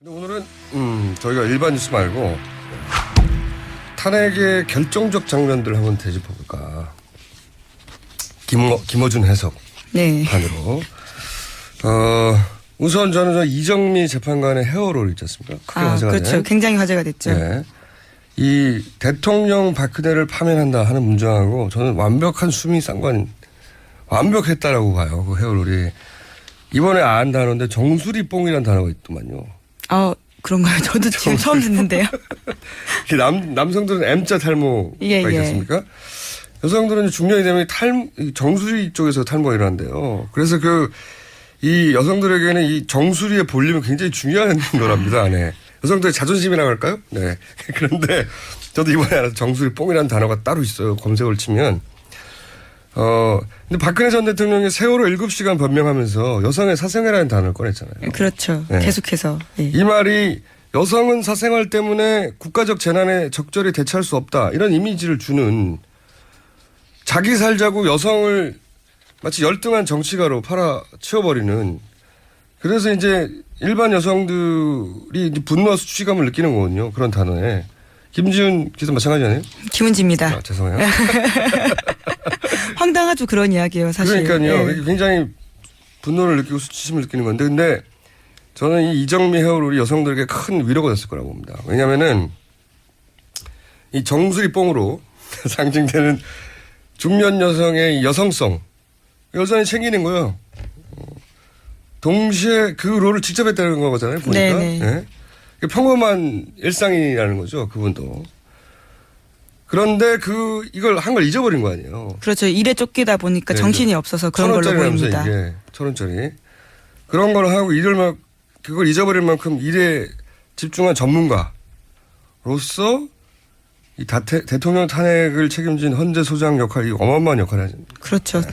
오늘은 저희가 일반 뉴스 말고 탄핵의 결정적 장면들 한번 되짚어볼까. 김어준 해석 네. 판으로. 우선 저는 이정미 재판관의 헤어롤 있지 않습니까? 크게 화제가 그렇죠. 된. 굉장히 화제가 됐죠. 네. 이 대통령 박근혜를 파면한다 하는 문장하고 저는 완벽한 완벽했다라고 봐요. 그 헤어롤이. 이번에 안 단어인데 정수리 뽕이라는 단어가 있더만요. 그런가요? 저도 지금 처음 듣는데요. 남성들은 M자 탈모가 예. 있지 않습니까? 여성들은 중년이 되면 정수리 쪽에서 탈모가 일어난대요. 그래서 이 여성들에게는 이 정수리의 볼륨이 굉장히 중요한 거랍니다. 네. 여성들의 자존심이라고 할까요? 네. 그런데 저도 이번에 알아서 정수리 뽕이라는 단어가 따로 있어요. 검색을 치면. 근데 박근혜 전 대통령이 세월호 7시간 변명하면서 여성의 사생활이라는 단어를 꺼냈잖아요. 그렇죠. 네. 계속해서. 예. 이 말이 여성은 사생활 때문에 국가적 재난에 적절히 대처할 수 없다. 이런 이미지를 주는, 자기 살자고 여성을 마치 열등한 정치가로 팔아치워버리는, 그래서 이제 일반 여성들이 이제 분노와 수치감을 느끼는 거거든요. 그런 단어에. 김지훈 기자 마찬가지 아니에요? 김은지입니다. 죄송해요. 황당하죠. 그런 이야기예요. 사실. 그러니까요. 예. 굉장히 분노를 느끼고 수치심을 느끼는 건데, 근데 저는 이 이정미 헤어롤이 여성들에게 큰 위로가 됐을 거라고 봅니다. 왜냐면은 이 정수리 뽕으로 상징되는 중년 여성의 여성성, 여전히 챙기는 거예요. 동시에 그 롤을 직접 했다는 거잖아요. 보니까. 네. 평범한 일상이라는 거죠. 그분도. 그런데 이걸 한 걸 잊어버린 거 아니에요. 그렇죠. 일에 쫓기다 보니까 네, 정신이 없어서 그런 걸로 보입니다. 이게 1,000원짜리. 그런 걸 하고 그걸 잊어버릴 만큼 일에 집중한 전문가로서 이 대통령 탄핵을 책임진 헌재 소장 역할이 어마어마한 역할을 하죠. 그렇죠. 네.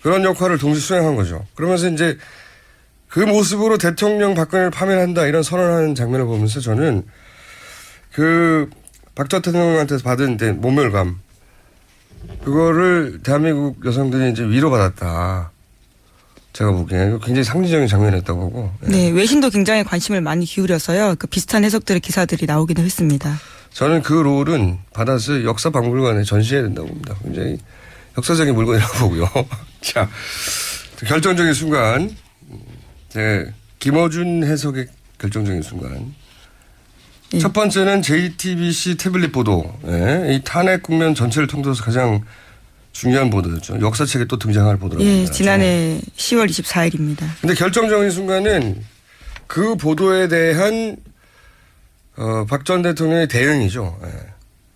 그런 역할을 동시에 수행한 거죠. 그러면서 이제 그 모습으로 대통령 박근혜를 파면한다 이런 선언하는 장면을 보면서 저는 박 전 대통령한테서 받은 이제 모멸감, 그거를 대한민국 여성들이 이제 위로받았다. 제가 보기에는 굉장히 상징적인 장면이었다고 보고. 네. 외신도 굉장히 관심을 많이 기울여서요. 그 비슷한 해석들의 기사들이 나오기도 했습니다. 저는 그 롤은 받아서 역사박물관에 전시해야 된다고 봅니다. 굉장히 역사적인 물건이라고 보고요. 자, 결정적인 순간. 김어준 해석의 결정적인 순간. 예. 첫 번째는 JTBC 태블릿 보도. 이 탄핵 국면 전체를 통틀어서 가장 중요한 보도였죠. 역사책에 또 등장할 보도라고 예. 합니다. 지난해 10월 24일입니다. 근데 결정적인 순간은 그 보도에 대한 박 전 대통령의 대응이죠.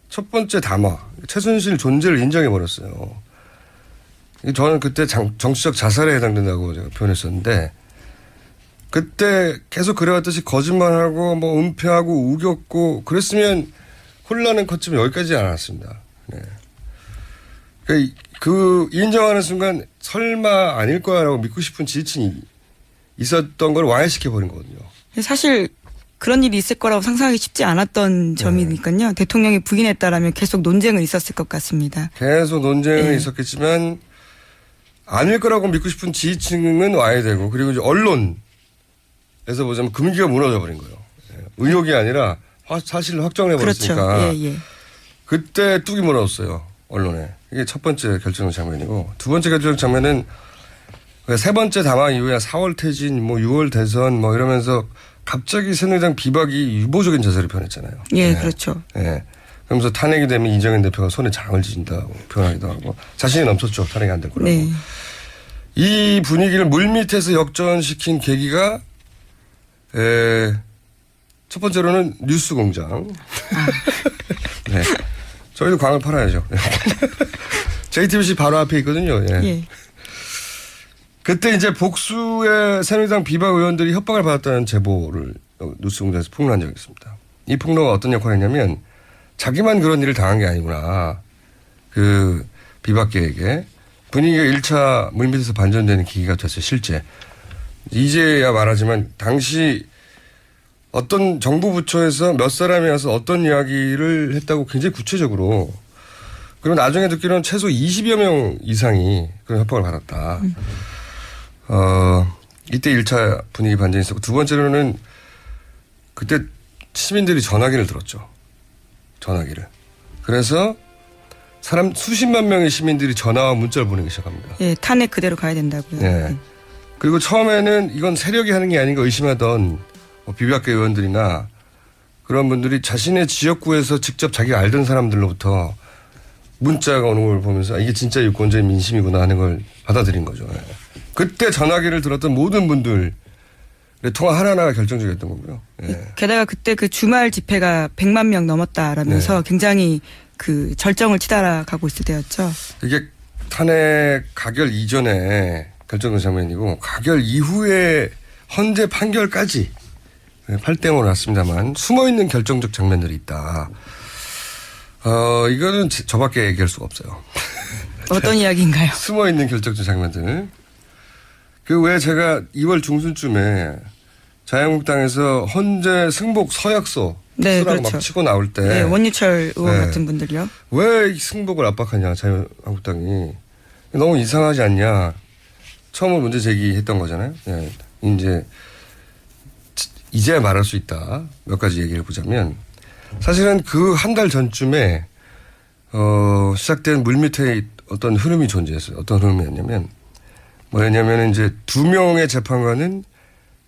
첫 번째 담화. 최순실 존재를 인정해버렸어요. 저는 그때 정치적 자살에 해당된다고 제가 표현했었는데, 그때 계속 그래왔듯이 거짓말하고 은폐하고 우겼고 그랬으면 혼란은 컸지만 여기까지 않았습니다. 네. 그 인정하는 순간 설마 아닐 거야라고 믿고 싶은 지지층이 있었던 걸 와해시켜버린 거거든요. 사실 그런 일이 있을 거라고 상상하기 쉽지 않았던 점이니까요. 대통령이 부인했다라면 계속 논쟁은 있었을 것 같습니다. 계속 논쟁은 있었겠지만 아닐 거라고 믿고 싶은 지지층은 와해되고, 그리고 이제 언론에서 보자면 금기가 무너져 버린 거예요. 의혹이 아니라 사실을 확정해버렸으니까. 그렇죠. 예. 그때 뚝이 무너졌어요. 언론에. 이게 첫 번째 결정 장면이고, 두 번째 결정 장면은 세 번째 담화 이후에 4월 퇴진, 6월 대선 이러면서 갑자기 새누리당 비박이 유보적인 자세를 표현했잖아요. 예, 그렇죠. 예. 그러면서 탄핵이 되면 이정현 대표가 손에 장을 쥐신다고 표현하기도 하고, 자신이 넘쳤죠. 탄핵이 안 될 거라고. 네. 이 분위기를 물밑에서 역전시킨 계기가 첫 번째로는 뉴스 공장. 네. 저희도 광을 팔아야죠. JTBC 바로 앞에 있거든요. 예. 그때 이제 복수의 새누리당 비박 의원들이 협박을 받았다는 제보를 뉴스 공장에서 폭로한 적이 있습니다. 이 폭로가 어떤 역할을 했냐면, 자기만 그런 일을 당한 게 아니구나. 그 비박계에게 분위기가 1차 물밑에서 반전되는 계기가 됐어요. 실제. 이제야 말하지만 당시 어떤 정부 부처에서 몇 사람이 와서 어떤 이야기를 했다고 굉장히 구체적으로, 그리고 나중에 듣기로는 최소 20여 명 이상이 그런 협박을 받았다. 이때 1차 분위기 반전이 있었고, 두 번째로는 그때 시민들이 전화기를 들었죠. 전화기를. 그래서 수십만 명의 시민들이 전화와 문자를 보내기 시작합니다. 예, 탄핵 그대로 가야 된다고요. 예. 그리고 처음에는 이건 세력이 하는 게 아닌가 의심하던 비박계 의원들이나 그런 분들이 자신의 지역구에서 직접 자기가 알던 사람들로부터 문자가 오는 걸 보면서 이게 진짜 유권자의 민심이구나 하는 걸 받아들인 거죠. 예. 그때 전화기를 들었던 모든 분들 통화 하나하나가 결정적이었던 거고요. 예. 게다가 그때 그 주말 집회가 100만 명 넘었다라면서 굉장히 그 절정을 치달아가고 있을 때였죠. 이게 탄핵 가결 이전에 결정된 장면이고 가결 이후에 헌재 판결까지 8대5로 났습니다만 숨어있는 결정적 장면들이 있다. 이거는 저밖에 얘기할 수가 없어요. 어떤 이야기인가요? 숨어있는 결정적 장면들. 그 외에 제가 2월 중순쯤에 자유한국당에서 헌재 승복 서약서 네, 쓰라고 그렇죠. 막 치고 나올 때 네, 원유철 의원 네. 같은 분들이요. 왜 승복을 압박하냐 자유한국당이 너무 이상하지 않냐 처음으로 문제 제기했던 거잖아요. 네. 이제야 말할 수 있다. 몇 가지 얘기를 보자면 사실은 그 한 달 전쯤에 시작된 물밑에 어떤 흐름이 존재했어요. 어떤 흐름이었냐면 뭐였냐면 이제 2명의 재판관은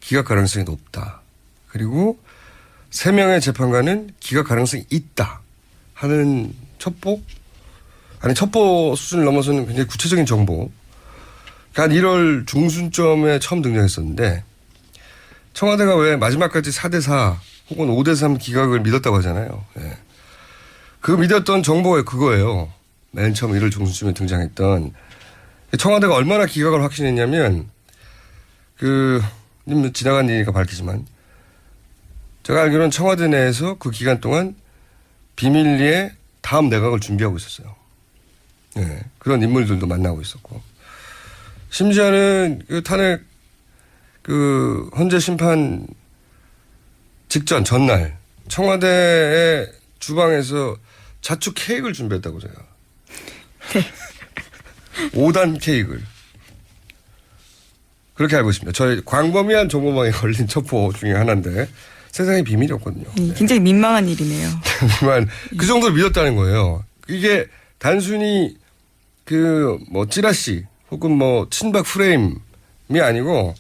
기각 가능성이 높다. 그리고 3명의 재판관은 기각 가능성이 있다 하는 첩보 수준을 넘어서는 굉장히 구체적인 정보. 한 1월 중순쯤에 처음 등장했었는데 청와대가 왜 마지막까지 4대4 혹은 5대3 기각을 믿었다고 하잖아요. 예. 그 믿었던 정보가 그거예요. 맨 처음 1월 중순쯤에 등장했던 청와대가 얼마나 기각을 확신했냐면 지나간 일이니까 밝히지만 제가 알기로는 청와대 내에서 그 기간 동안 비밀리에 다음 내각을 준비하고 있었어요. 예. 그런 인물들도 만나고 있었고 심지어는 그 탄핵 헌재 심판 직전 전날 청와대의 주방에서 자축 케이크를 준비했다고 제가. 네. 5단 케이크를. 그렇게 알고 있습니다. 저희 광범위한 정보망에 걸린 첩보 중에 하나인데 세상에 비밀이 없거든요. 네. 굉장히 민망한 일이네요. 그 정도로 믿었다는 거예요. 이게 단순히 찌라시 혹은 친박 프레임이 아니고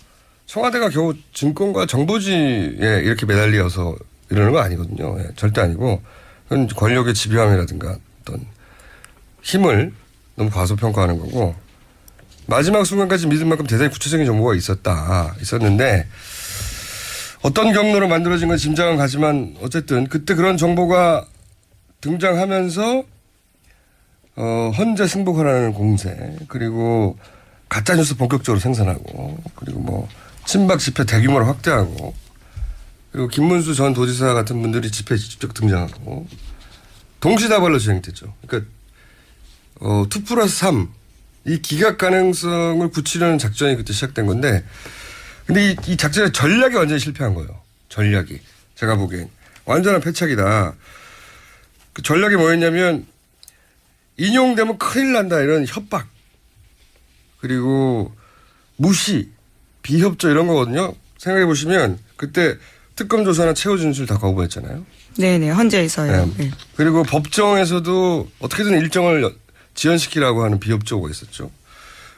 청와대가 겨우 증권과 정보지에 이렇게 매달려서 이러는 거 아니거든요. 예, 절대 아니고 그건 권력의 집요함이라든가 어떤 힘을 너무 과소평가하는 거고 마지막 순간까지 믿을 만큼 대단히 구체적인 정보가 있었는데 어떤 경로로 만들어진 건 짐작은 가지만 어쨌든 그때 그런 정보가 등장하면서 헌재 승복하라는 공세 그리고 가짜뉴스 본격적으로 생산하고 그리고 친박 집회 대규모로 확대하고 그리고 김문수 전 도지사 같은 분들이 집회에 직접 등장하고 동시다발로 진행됐죠. 그러니까 2+3 이 기각 가능성을 굳히려는 작전이 그때 시작된 건데 근데 이 작전의 전략이 완전히 실패한 거예요. 전략이. 제가 보기엔 완전한 패착이다. 그 전략이 뭐였냐면 인용되면 큰일 난다 이런 협박 그리고 무시 비협조 이런 거거든요. 생각해 보시면 그때 특검 조사나 최후 진술 다 거부했잖아요. 네네 헌재에서요. 네. 네. 그리고 법정에서도 어떻게든 일정을 지연시키라고 하는 비협조가 있었죠.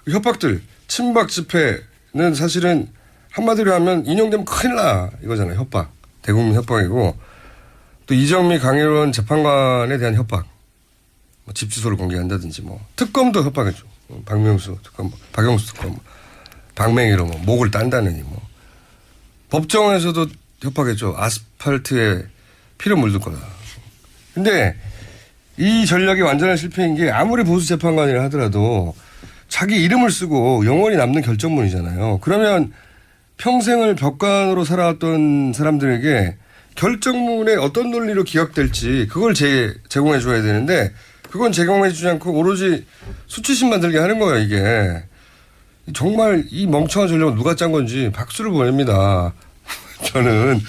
협박들 친박 집회는 사실은 한마디로 하면 인용되면 큰일 나 이거잖아요. 협박. 대국민 협박이고 또 이정미 강일원 재판관에 대한 협박. 집 주소를 공개한다든지 특검도 협박했죠. 박명수 특검, 박영수 특검, 박맹희로 목을 딴다느니 법정에서도 협박했죠. 아스팔트에 피를 물들 거다. 근데 이 전략이 완전한 실패인 게 아무리 보수 재판관이라 하더라도 자기 이름을 쓰고 영원히 남는 결정문이잖아요. 그러면 평생을 벽관으로 살아왔던 사람들에게 결정문에 어떤 논리로 기각될지 그걸 제공해 줘야 되는데 그건 제공해 주지 않고 오로지 수치심 만들게 하는 거예요, 이게. 정말 이 멍청한 전략을 누가 짠 건지 박수를 보냅니다. 저는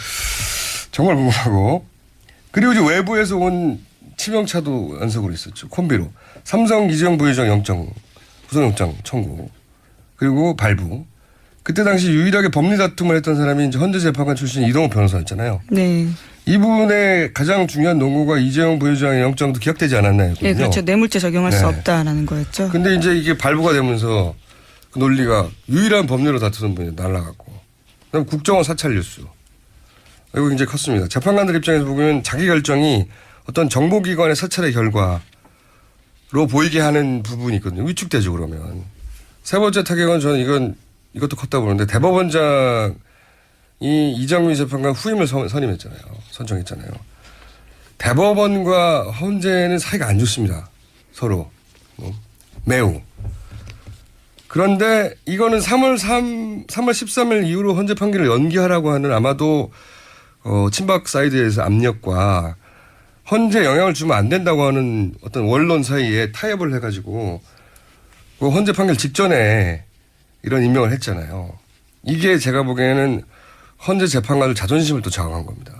정말 궁금하고. 그리고 이제 외부에서 온 치명차도 연속으로 있었죠. 콤비로. 삼성 이재용 부회장 구속영장 청구. 그리고 발부. 그때 당시 유일하게 법리 다툼을 했던 사람이 이제 헌재 재판관 출신 이동욱 변호사였잖아요. 네. 이분의 가장 중요한 논거가 이재용 부회장의 영장도 기각되지 않았나요? 예, 그렇죠. 뇌물죄 적용할 수 네. 없다라는 거였죠. 근데 이제 이게 발부가 되면서 그 논리가 유일한 법리로 다투는 분이 날라갔고, 그다음 국정원 사찰 뉴스. 이거 굉장히 컸습니다. 재판관들 입장에서 보면 자기 결정이 어떤 정보기관의 사찰의 결과로 보이게 하는 부분이 있거든요. 위축되죠, 그러면. 세 번째 타격은 저는 이것도 컸다고 보는데, 대법원장이 이정미 재판관 후임을 선임했잖아요. 선정했잖아요. 대법원과 헌재는 사이가 안 좋습니다. 서로. 매우. 그런데 이거는 3월 13일 이후로 헌재 판결을 연기하라고 하는 아마도 친박 사이드에서 압력과 헌재 영향을 주면 안 된다고 하는 어떤 원론 사이에 타협을 해가지고 그 헌재 판결 직전에 이런 임명을 했잖아요. 이게 제가 보기에는 헌재 재판관들 자존심을 또 저항한 겁니다.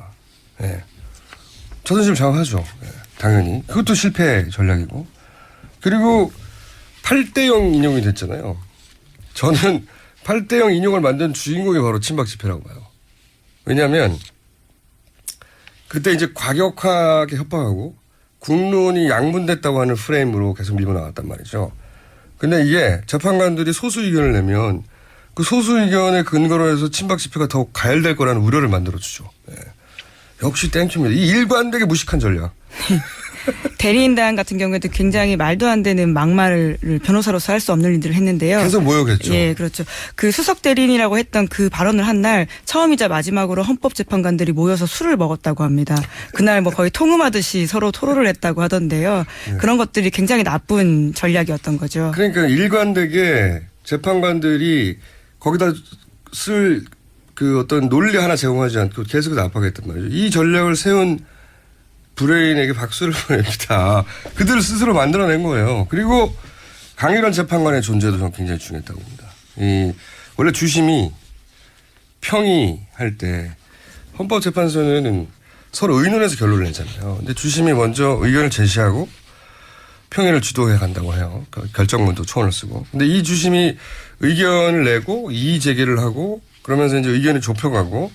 예. 자존심을 저항하죠. 예. 당연히. 그것도 실패 전략이고. 그리고 8대0 인용이 됐잖아요. 저는 8대0 인용을 만든 주인공이 바로 친박 집회라고 봐요. 왜냐하면 그때 이제 과격하게 협박하고 국론이 양분됐다고 하는 프레임으로 계속 밀고 나왔단 말이죠. 근데 이게 재판관들이 소수 의견을 내면 그 소수 의견의 근거로 해서 친박 집회가 더 가열될 거라는 우려를 만들어주죠. 네. 역시 땡큐입니다. 이 일관되게 무식한 전략. 대리인단 같은 경우에도 굉장히 말도 안 되는 막말을 변호사로서 할 수 없는 일들을 했는데요. 계속 모욕했죠. 예, 그렇죠. 그 수석 대리인이라고 했던 그 발언을 한 날 처음이자 마지막으로 헌법재판관들이 모여서 술을 먹었다고 합니다. 그날 뭐 거의 통음하듯이 서로 토론을 했다고 하던데요. 네. 그런 것들이 굉장히 나쁜 전략이었던 거죠. 그러니까 일관되게 재판관들이 거기다 쓸 그 어떤 논리 하나 제공하지 않고 계속 압박했단 말이죠. 이 전략을 세운 브레인에게 박수를 보냅니다. 그들 스스로 만들어낸 거예요. 그리고 강일원 재판관의 존재도 저는 굉장히 중요했다고 봅니다. 원래 주심이 평의할 때 헌법재판소는 서로 의논해서 결론을 내잖아요. 근데 주심이 먼저 의견을 제시하고 평의를 주도해 간다고 해요. 결정문도 초안을 쓰고. 근데 이 주심이 의견을 내고 이의 제기를 하고 그러면서 이제 의견이 좁혀가고.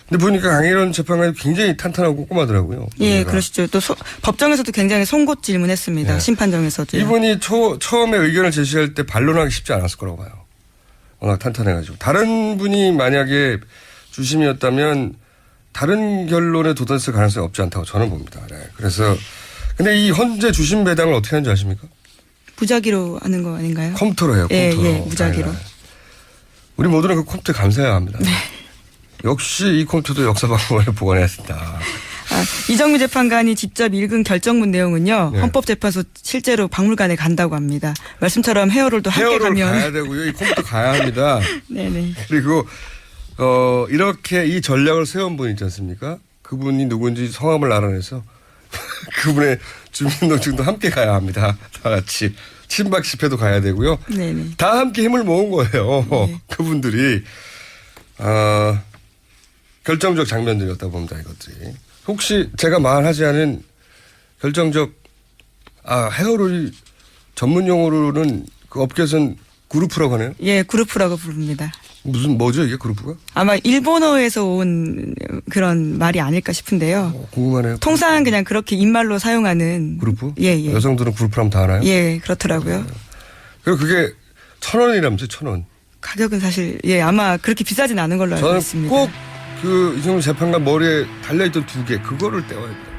근데 보니까 강일원 재판관이 굉장히 탄탄하고 꼼꼼하더라고요. 예, 그러시죠. 또 법정에서도 굉장히 송곳 질문했습니다. 네. 심판정에서도. 이분이 처음에 의견을 제시할 때 반론하기 쉽지 않았을 거라고 봐요. 워낙 탄탄해가지고. 다른 분이 만약에 주심이었다면 다른 결론에 도달했을 가능성이 없지 않다고 저는 봅니다. 네. 그래서 근데 이 헌재 주심 배당을 어떻게 하는지 아십니까? 무작위로 하는 거 아닌가요? 컴퓨터로 해요. 예, 컴퓨터로. 예, 무작위로. 네. 우리 모두는 그 컴퓨터에 감사해야 합니다. 네. 역시 이 컴퓨터도 역사박물관에 보관해야 된다. 이정미 재판관이 직접 읽은 결정문 내용은요. 네. 헌법재판소 실제로 박물관에 간다고 합니다. 말씀처럼 헤어롤도 함께 헤어롤 가면. 가야 되고요. 이 컴퓨터 가야 합니다. 네네. 그리고 이렇게 이 전략을 세운 분 있지 않습니까? 그분이 누군지 성함을 알아내서 그분의 주민등록증도 함께 가야 합니다. 다 같이. 친박 집회도 가야 되고요. 네네. 다 함께 힘을 모은 거예요. 네. 그분들이. 결정적 장면들이었다 봅니다. 이것들이. 혹시 제가 말하지 않은 결정적 헤어롤이 전문 용어로는 그 업계에서는 그룹프라고 하네요. 예, 그룹프라고 부릅니다. 뭐죠 이게 그룹프가? 아마 일본어에서 온 그런 말이 아닐까 싶은데요. 궁금하네요. 통상 그냥 그렇게 입말로 사용하는. 그룹프? 예, 예. 여성들은 그룹프라면 다 알아요? 예, 그렇더라고요. 그리고 그게 1,000원이라면서요, 1,000원. 가격은 사실, 예, 아마 그렇게 비싸진 않은 걸로 알고 저는 있습니다. 꼭 그 이정미 재판관 머리에 달려있던 2개, 그거를 떼와야 돼요.